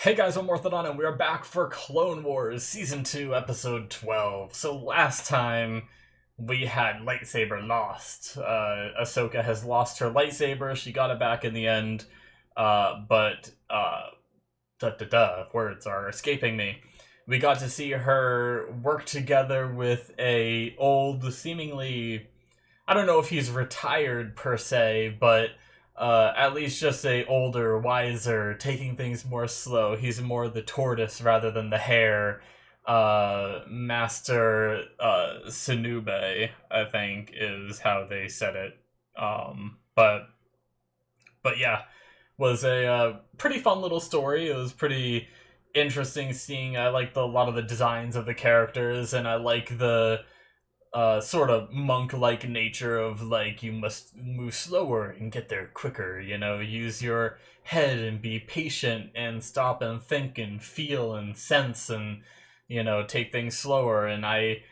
Hey guys, I'm Morthadon, and we're back for Clone Wars Season 2, Episode 12. So last time, we had lightsaber lost. Ahsoka has lost her lightsaber, she got it back in the end, words are escaping me. We got to see her work together with a old, seemingly, I don't know if he's retired per se, but at least just a older, wiser, taking things more slow. He's more the tortoise rather than the hare. Master Sinube, I think, is how they said it. But yeah, was a pretty fun little story. It was pretty interesting seeing. I liked a lot of the designs of the characters, and I like the sort of monk-like nature of like you must move slower and get there quicker. Use your head and be patient and stop and think and feel and sense and take things slower. And I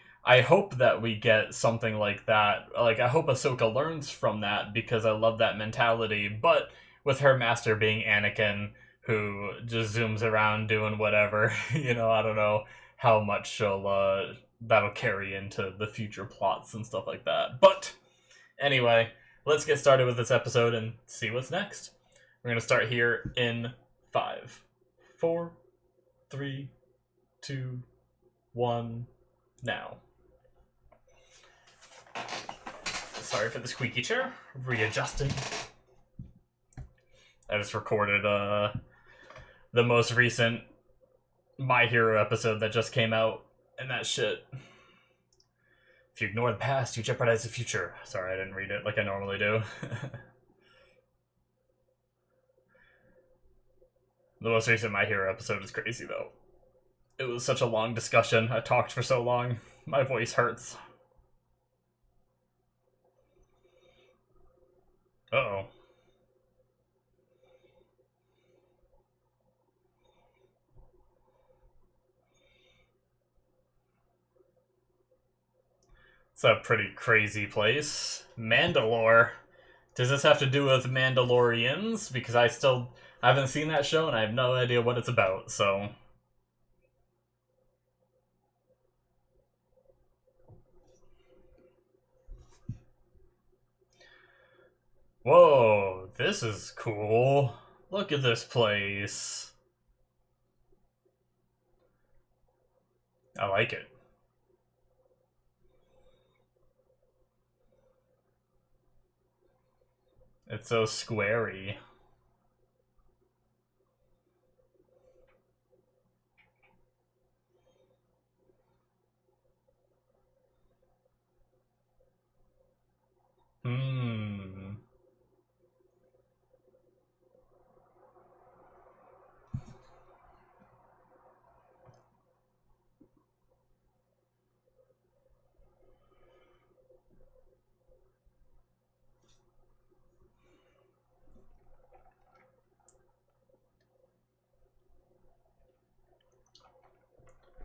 hope that we get something like that. Like I hope Ahsoka learns from that because I love that mentality. But with her master being Anakin, who just zooms around doing whatever, I don't know how much that'll carry into the future plots and stuff like that. But anyway, let's get started with this episode and see what's next. We're gonna start here in 5, 4, 3, 2, 1, now. Sorry for the squeaky chair. Readjusting. I just recorded the most recent My Hero episode that just came out, and that shit. If you ignore the past, you jeopardize the future. Sorry, I didn't read it like I normally do. The most recent My Hero episode is crazy, though. It was such a long discussion. I talked for so long. My voice hurts. Uh-oh. It's a pretty crazy place. Mandalore. Does this have to do with Mandalorians? Because I haven't seen that show and I have no idea what it's about, so... Whoa, this is cool. Look at this place. I like it. It's so squarey. Hmm.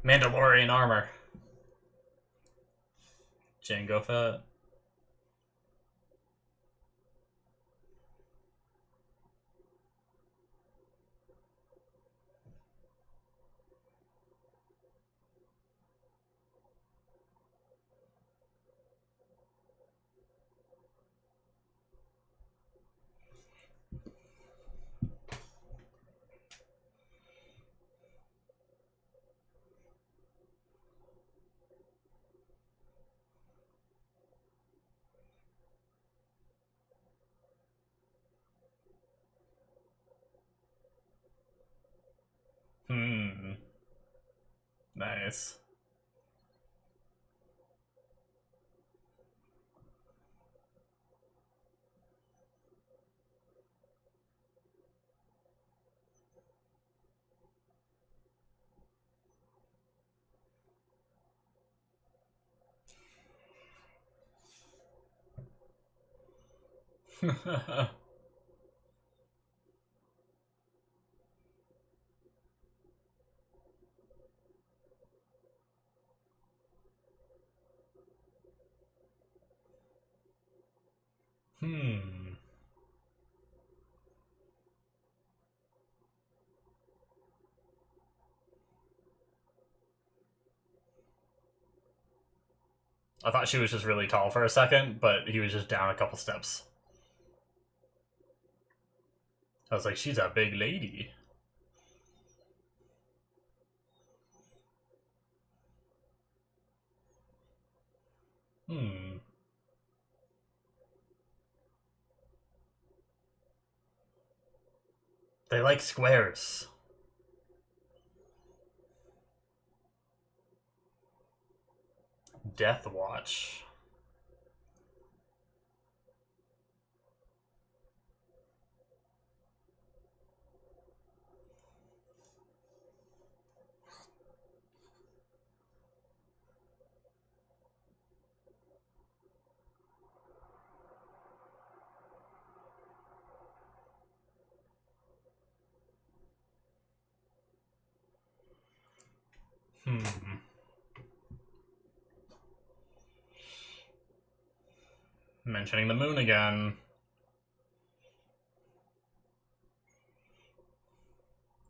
Mandalorian armor. Jango Fett. Hmm. Nice. Hmm. I thought she was just really tall for a second, but he was just down a couple steps. I was like, she's a big lady. Hmm. They like squares. Death Watch. Hmm. Mentioning the moon again.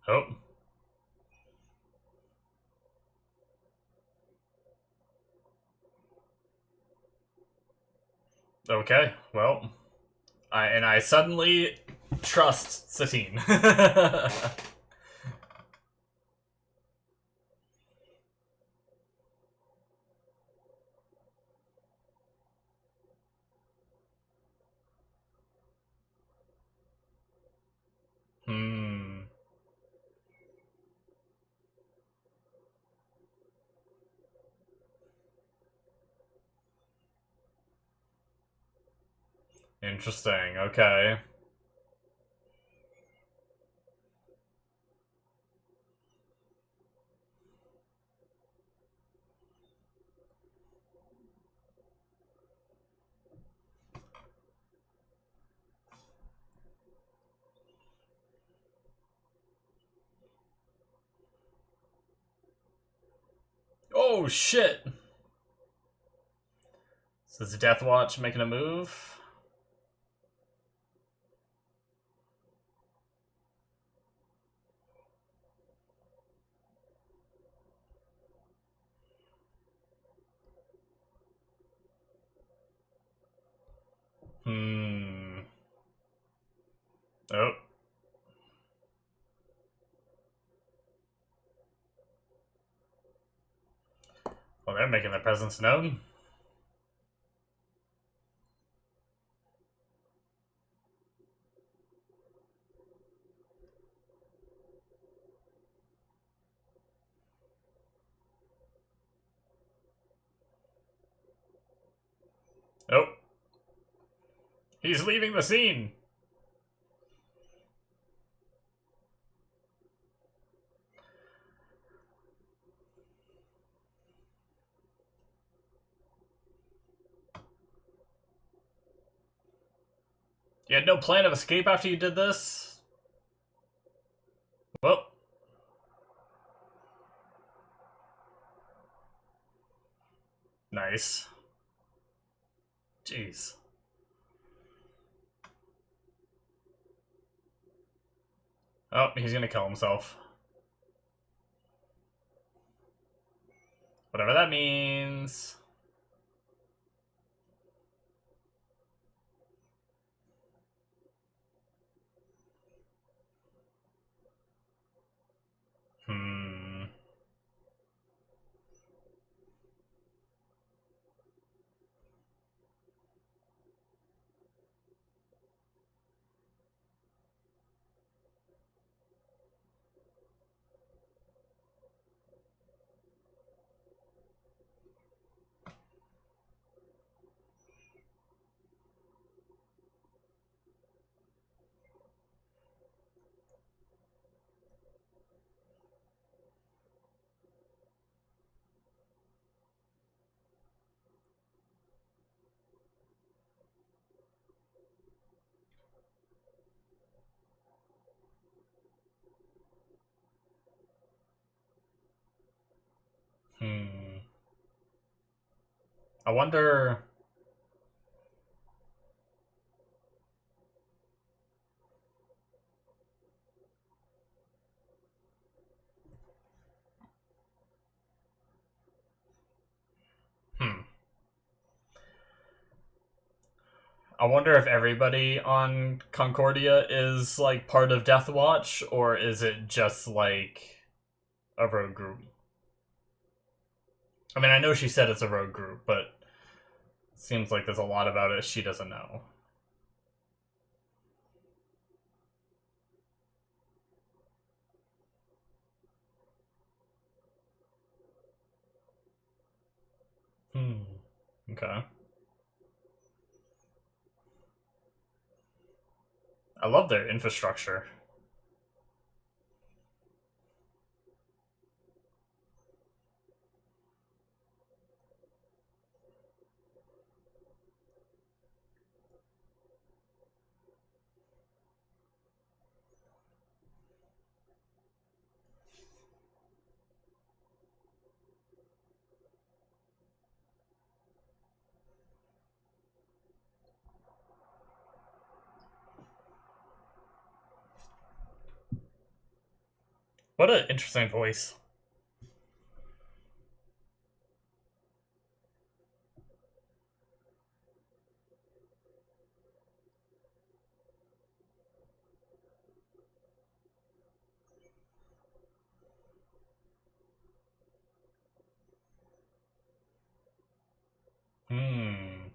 Oh. Okay, well. I suddenly trust Satine. Hmm. Interesting, okay. Oh, shit! So is Death Watch making a move? Hmm. Oh. Well, they're making their presence known. Oh. He's leaving the scene! You had no plan of escape after you did this? Well. Nice. Jeez. Oh, he's gonna kill himself. Whatever that means. Hmm. Hmm. I wonder. Hmm. I wonder if everybody on Concordia is like part of Death Watch, or is it just like a rogue group? I mean, I know she said it's a rogue group, but it seems like there's a lot about it she doesn't know. Hmm. Okay. I love their infrastructure. What an interesting voice. Hmm.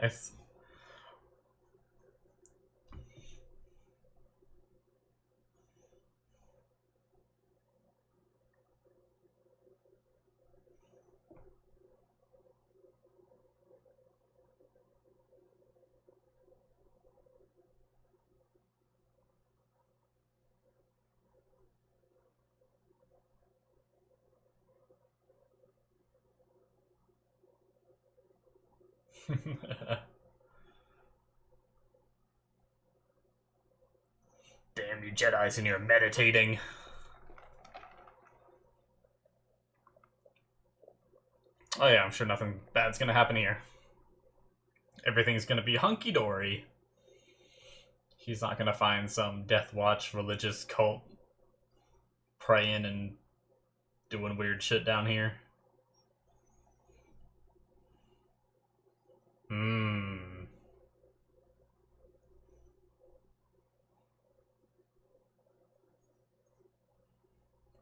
Nice. Damn you Jedis and you're meditating. Oh yeah, I'm sure nothing bad's gonna happen here. Everything's gonna be hunky-dory. He's not gonna find some Death Watch religious cult praying and doing weird shit down here. Hmm.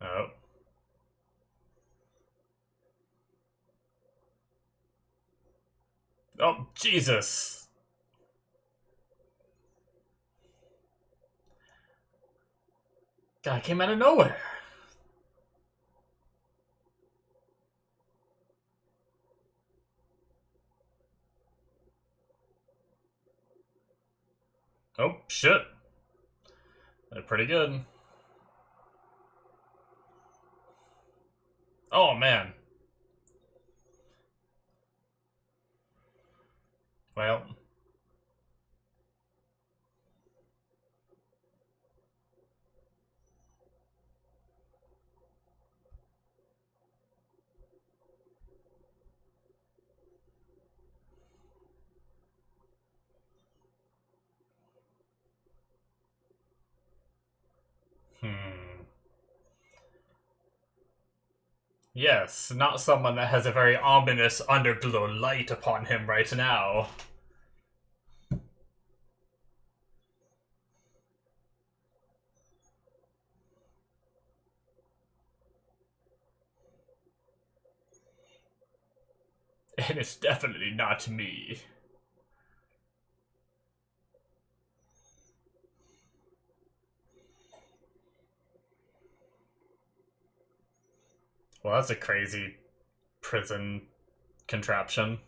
Oh. Oh, Jesus! God, came out of nowhere. Oh, shit. They're pretty good. Oh, man. Well. Hmm. Yes, not someone that has a very ominous underglow light upon him right now. And it's definitely not me. Well, that's a crazy prison contraption.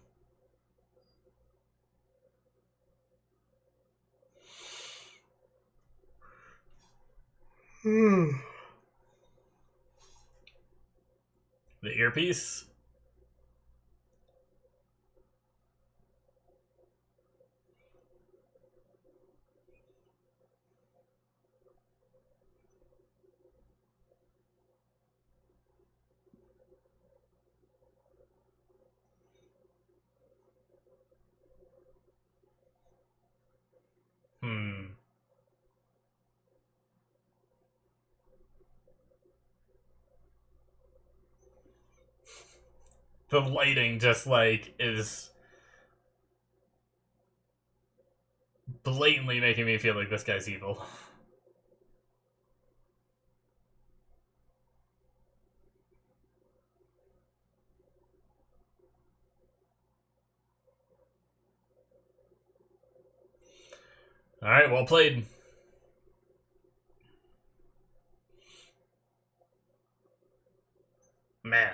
The earpiece? Hmm. The lighting just, like, is blatantly making me feel like this guy's evil. Alright, well played. Man.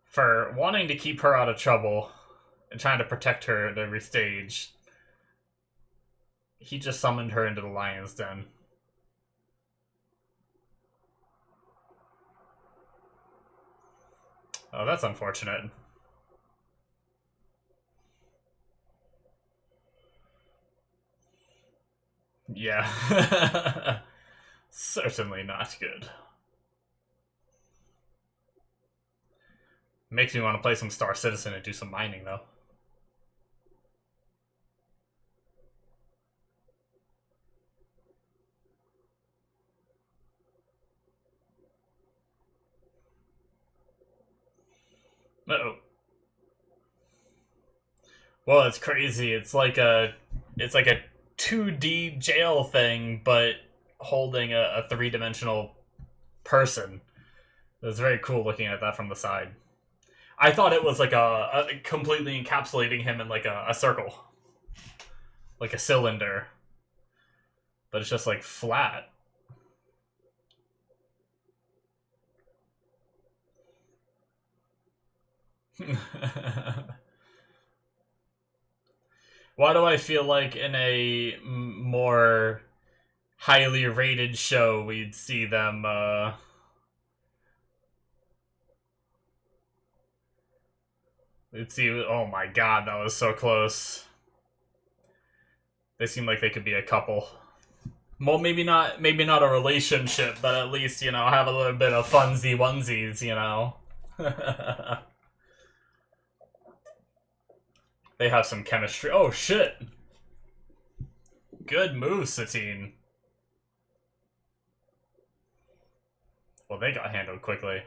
For wanting to keep her out of trouble and trying to protect her at every stage, he just summoned her into the lion's den. Oh, that's unfortunate. Yeah. Certainly not good. Makes me want to play some Star Citizen and do some mining, though. Uh-oh. Well, it's crazy. It's like a 2D jail thing, but holding a three-dimensional person. It was very cool looking at that from the side. I thought it was like a completely encapsulating him in like a circle, like a cylinder, but it's just like flat. Why do I feel like in a more highly rated show we'd see them we'd see, oh my god, that was so close. They seem like they could be a couple. Well, maybe not a relationship, but at least, have a little bit of funsy onesies. They have some chemistry. Oh shit. Good move, Satine. Well, they got handled quickly.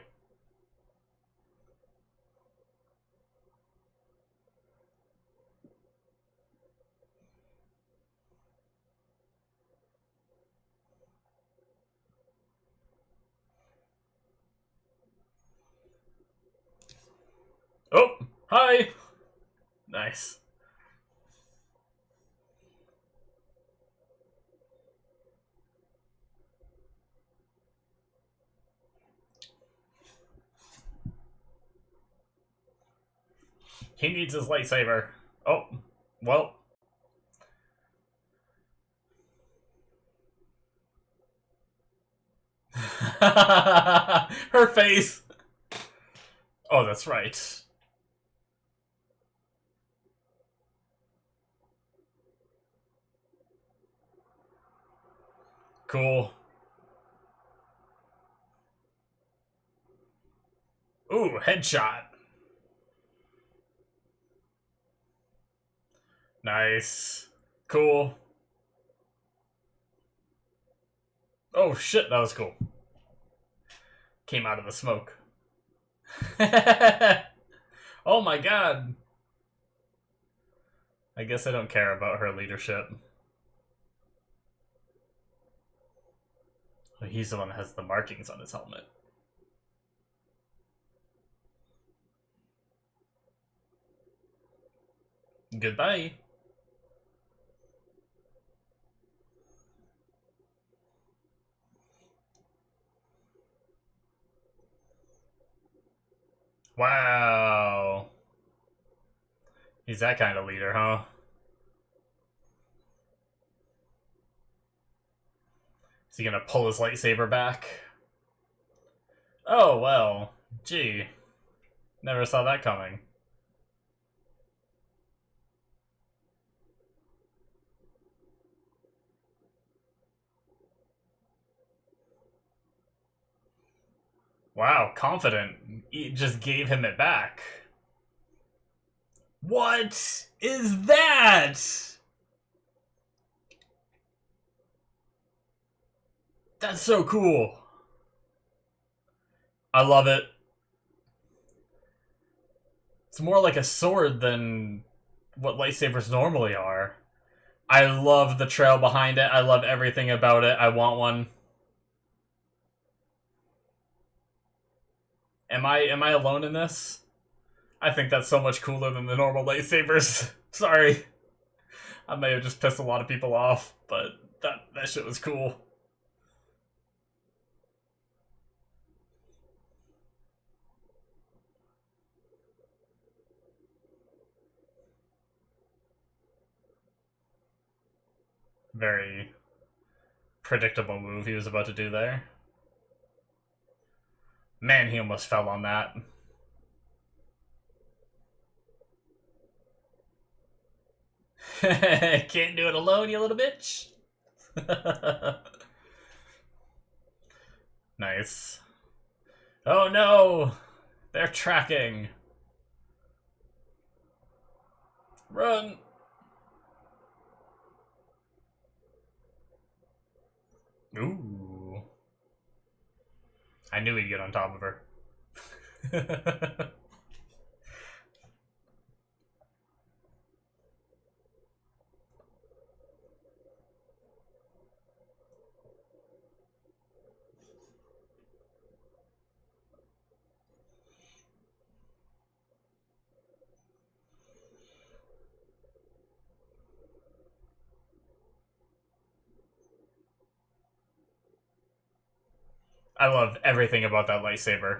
Oh, hi. Nice. He needs his lightsaber. Oh, well. Her face. Oh, that's right. Cool. Ooh, headshot. Nice. Cool. Oh shit, that was cool. Came out of the smoke. Oh my god. I guess I don't care about her leadership. He's the one that has the markings on his helmet. Goodbye. Wow. He's that kind of leader, huh? Is he gonna pull his lightsaber back? Oh, well. Gee. Never saw that coming. Wow, confident. He just gave him it back. What is that? That's so cool. I love it. It's more like a sword than what lightsabers normally are. I love the trail behind it. I love everything about it. I want one. Am I alone in this? I think that's so much cooler than the normal lightsabers. Sorry. I may have just pissed a lot of people off, but that shit was cool. Very predictable move he was about to do there. Man, he almost fell on that. Can't do it alone, you little bitch. Nice. Oh no! They're tracking. Run! Ooh. I knew he'd get on top of her. I love everything about that lightsaber.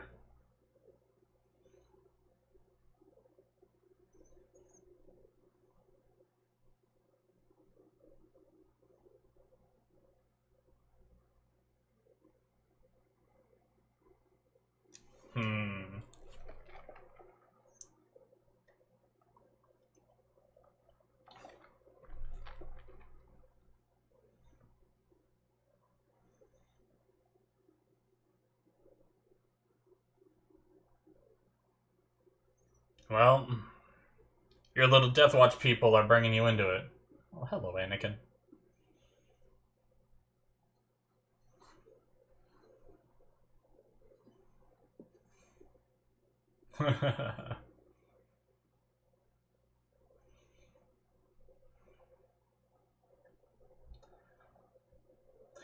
Well, your little Death Watch people are bringing you into it. Oh, hello, Anakin.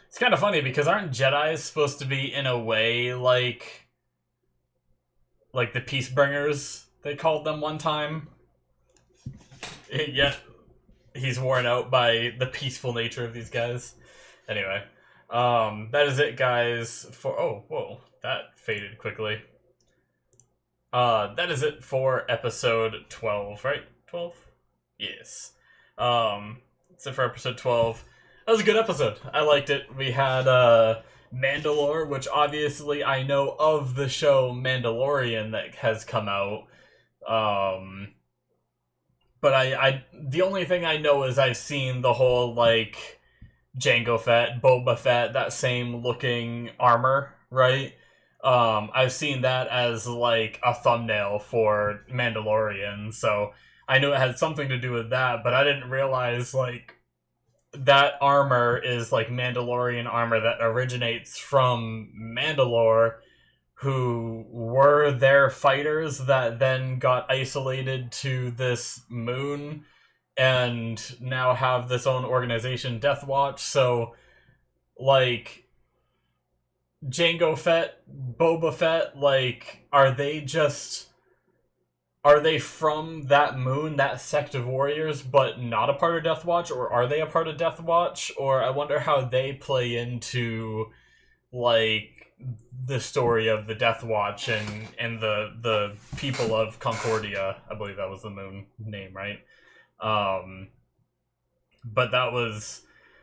It's kind of funny because aren't Jedis supposed to be in a way like the Peace Bringers? They called them one time. Yet he's worn out by the peaceful nature of these guys. Anyway, that is it, guys. For whoa, that faded quickly. That is it for episode 12, right? 12? Yes. That's it for episode 12. That was a good episode. I liked it. We had Mandalore, which obviously I know of the show Mandalorian that has come out. But I the only thing I know is I've seen the whole like Jango Fett, Boba Fett, that same looking armor, right? I've seen that as like a thumbnail for Mandalorian, so I knew it had something to do with that, but I didn't realize like that armor is like Mandalorian armor that originates from Mandalore, who were their fighters that then got isolated to this moon and now have this own organization, Death Watch. So, like, Jango Fett, Boba Fett, like, are they from that moon, that sect of warriors, but not a part of Death Watch? Or are they a part of Death Watch? Or I wonder how they play into, like, the story of the Death Watch and the people of Concordia. I believe that was the moon name, right? But that was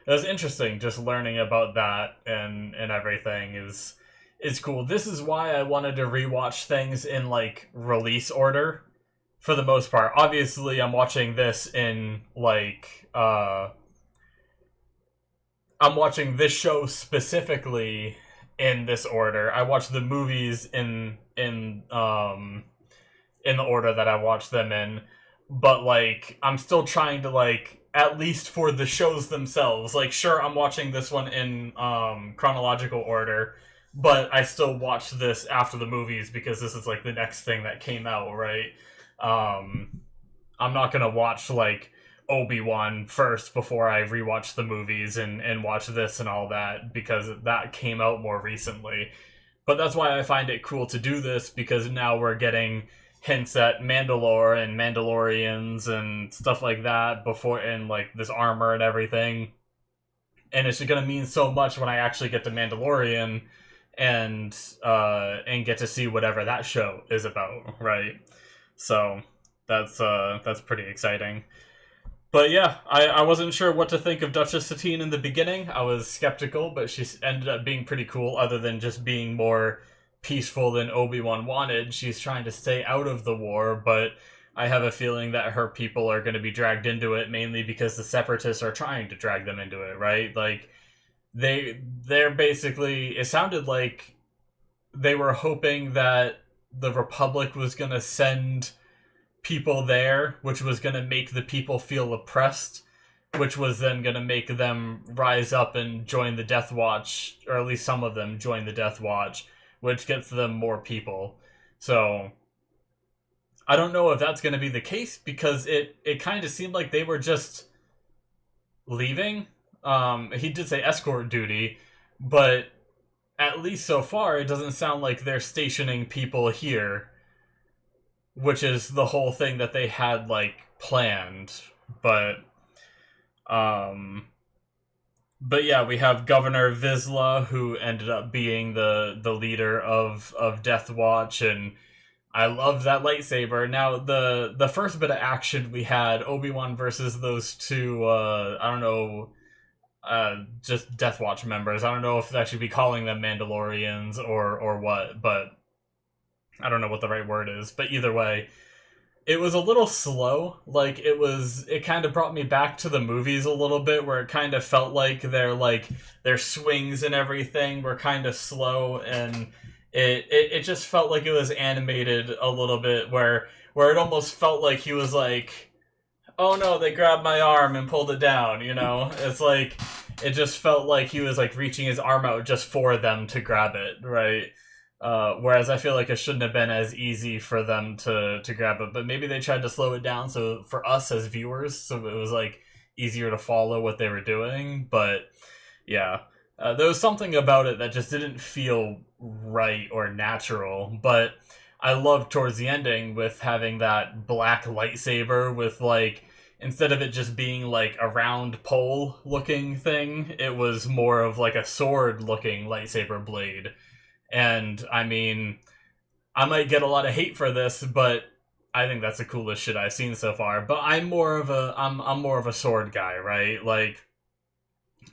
it was interesting just learning about that and everything is cool. This is why I wanted to rewatch things in like release order for the most part. Obviously, I'm watching this in like I'm watching this show specifically in this order. I watched the movies in the order that I watched them in, but like I'm still trying to like at least for the shows themselves. Like sure, I'm watching this one in chronological order, but I still watch this after the movies because this is like the next thing that came out, right? Um I'm not gonna watch like Obi-Wan first before I rewatch the movies and watch this and all that because that came out more recently. But that's why I find it cool to do this because now we're getting hints at Mandalore and Mandalorians and stuff like that before and like this armor and everything. And it's gonna mean so much when I actually get to Mandalorian and get to see whatever that show is about, right? So that's pretty exciting. But yeah, I wasn't sure what to think of Duchess Satine in the beginning. I was skeptical, but she ended up being pretty cool, other than just being more peaceful than Obi-Wan wanted. She's trying to stay out of the war, but I have a feeling that her people are going to be dragged into it, mainly because the Separatists are trying to drag them into it, right? Like, they're basically... It sounded like they were hoping that the Republic was going to send people there, which was going to make the people feel oppressed, which was then going to make them rise up and join the Death Watch, or at least some of them join the Death Watch, which gets them more people. So I don't know if that's going to be the case, because it kind of seemed like they were just leaving. He did say escort duty, but at least so far it doesn't sound like they're stationing people here, which is the whole thing that they had like planned. But yeah, we have Governor Vizsla, who ended up being the leader of Death Watch, and I loved that lightsaber. Now, the first bit of action we had, Obi-Wan versus those two, I don't know, just Death Watch members. I don't know if I should be calling them Mandalorians or what, but I don't know what the right word is. But either way, it was a little slow. Like, it kind of brought me back to the movies a little bit, where it kind of felt like their swings and everything were kind of slow, and it just felt like it was animated a little bit, where it almost felt like he was like, oh no, they grabbed my arm and pulled it down, you know? It's like, it just felt like he was like reaching his arm out just for them to grab it, right? Whereas I feel like it shouldn't have been as easy for them to grab it, but maybe they tried to slow it down so for us as viewers, so it was like easier to follow what they were doing. But yeah, there was something about it that just didn't feel right or natural. But I loved towards the ending with having that black lightsaber with like, instead of it just being like a round pole looking thing, it was more of like a sword looking lightsaber blade. And I mean, I might get a lot of hate for this, but I think that's the coolest shit I've seen so far. But I'm more of a sword guy, right? Like,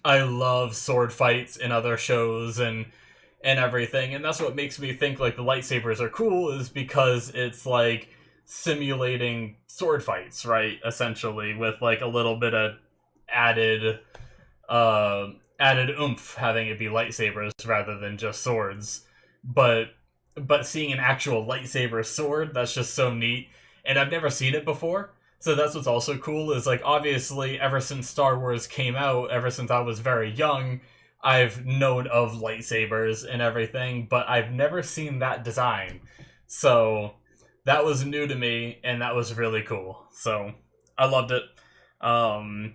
I love sword fights in other shows and everything, and that's what makes me think like the lightsabers are cool, is because it's like simulating sword fights, right? Essentially, with like a little bit of added oomph, having it be lightsabers rather than just swords. But seeing an actual lightsaber sword, that's just so neat, and I've never seen it before. So that's what's also cool, is like, obviously ever since Star Wars came out, ever since I was very young, I've known of lightsabers and everything, but I've never seen that design. So that was new to me, and that was really cool. So I loved it. I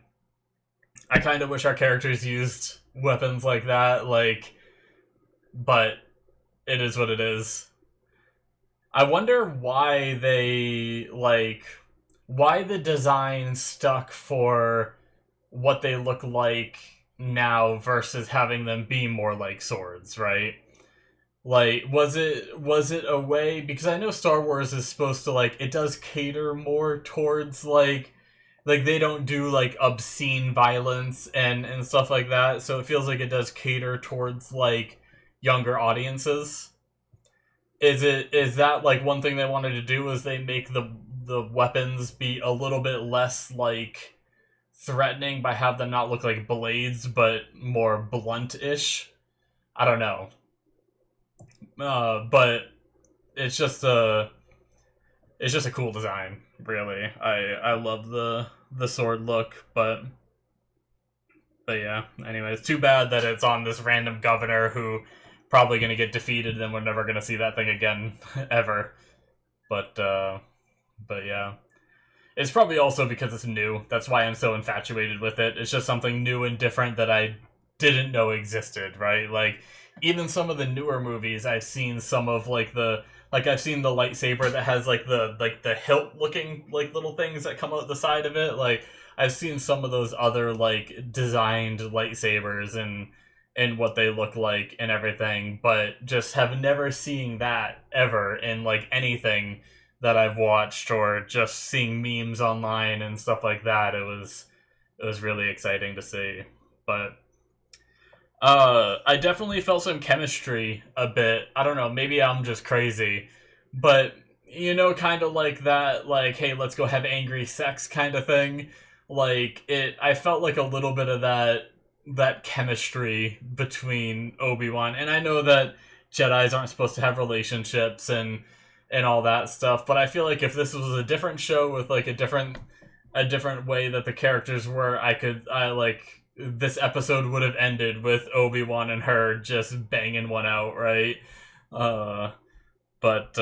kind of wish our characters used weapons like that, like, but it is what it is. I wonder why why the design stuck for what they look like now versus having them be more like swords, right? Like, was it a way, because I know Star Wars is supposed to, like, it does cater more towards like like they don't do like obscene violence and stuff like that. So it feels like it does cater towards like younger audiences. Is that like one thing they wanted to do? Was they make the weapons be a little bit less like threatening by have them not look like blades but more blunt-ish? I don't know. But it's just a cool design, really. I love the sword look, but yeah. Anyways, too bad that it's on this random governor who probably gonna get defeated, and we're never gonna see that thing again ever. But yeah, it's probably also because it's new. That's why I'm so infatuated with it. It's just something new and different that I didn't know existed. Right, like even some of the newer movies, I've seen some of like I've seen the lightsaber that has like the hilt looking like little things that come out the side of it. Like I've seen some of those other like designed lightsabers and what they look like and everything, but just have never seen that ever in like anything that I've watched or just seeing memes online and stuff like that. It was really exciting to see. But I definitely felt some chemistry a bit. I don't know, maybe I'm just crazy, but you know, kind of like that, like, hey, let's go have angry sex kind of thing. Like I felt like a little bit of that chemistry between Obi-Wan, and I know that Jedi's aren't supposed to have relationships and all that stuff, but I feel like if this was a different show with like a different way that the characters were, I like this episode would have ended with Obi-Wan and her just banging one out, right? But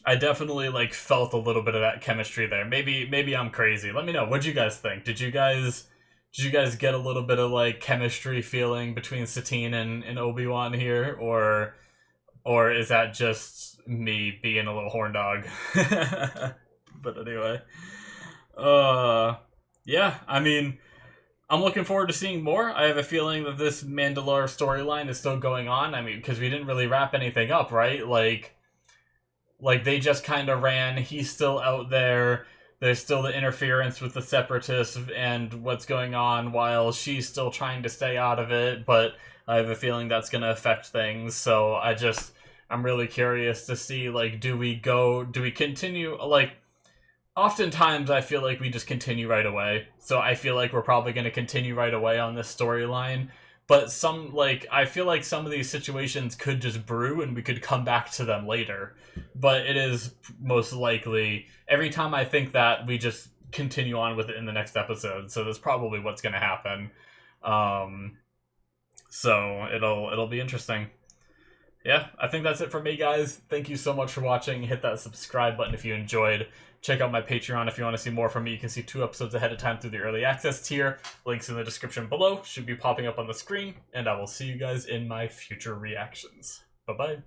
I definitely like felt a little bit of that chemistry there. Maybe I'm crazy. Let me know. What'd you guys think? Did you guys get a little bit of like chemistry feeling between Satine and Obi-Wan here, or is that just me being a little horn dog? But anyway, yeah. I mean, I'm looking forward to seeing more. I have a feeling that this Mandalore storyline is still going on. I mean, because we didn't really wrap anything up, right? Like they just kind of ran. He's still out there. There's still the interference with the separatists and what's going on while she's still trying to stay out of it, but I have a feeling that's going to affect things. So I'm really curious to see, like, do we continue, like, oftentimes I feel like we just continue right away. So I feel like we're probably going to continue right away on this storyline. But I feel like some of these situations could just brew and we could come back to them later. But it is most likely, every time I think that, we just continue on with it in the next episode. So that's probably what's going to happen. So it'll be interesting. Yeah, I think that's it for me, guys. Thank you so much for watching. Hit that subscribe button if you enjoyed. Check out my Patreon if you want to see more from me. You can see 2 episodes ahead of time through the early access tier. Links in the description below should be popping up on the screen, and I will see you guys in my future reactions. Bye-bye.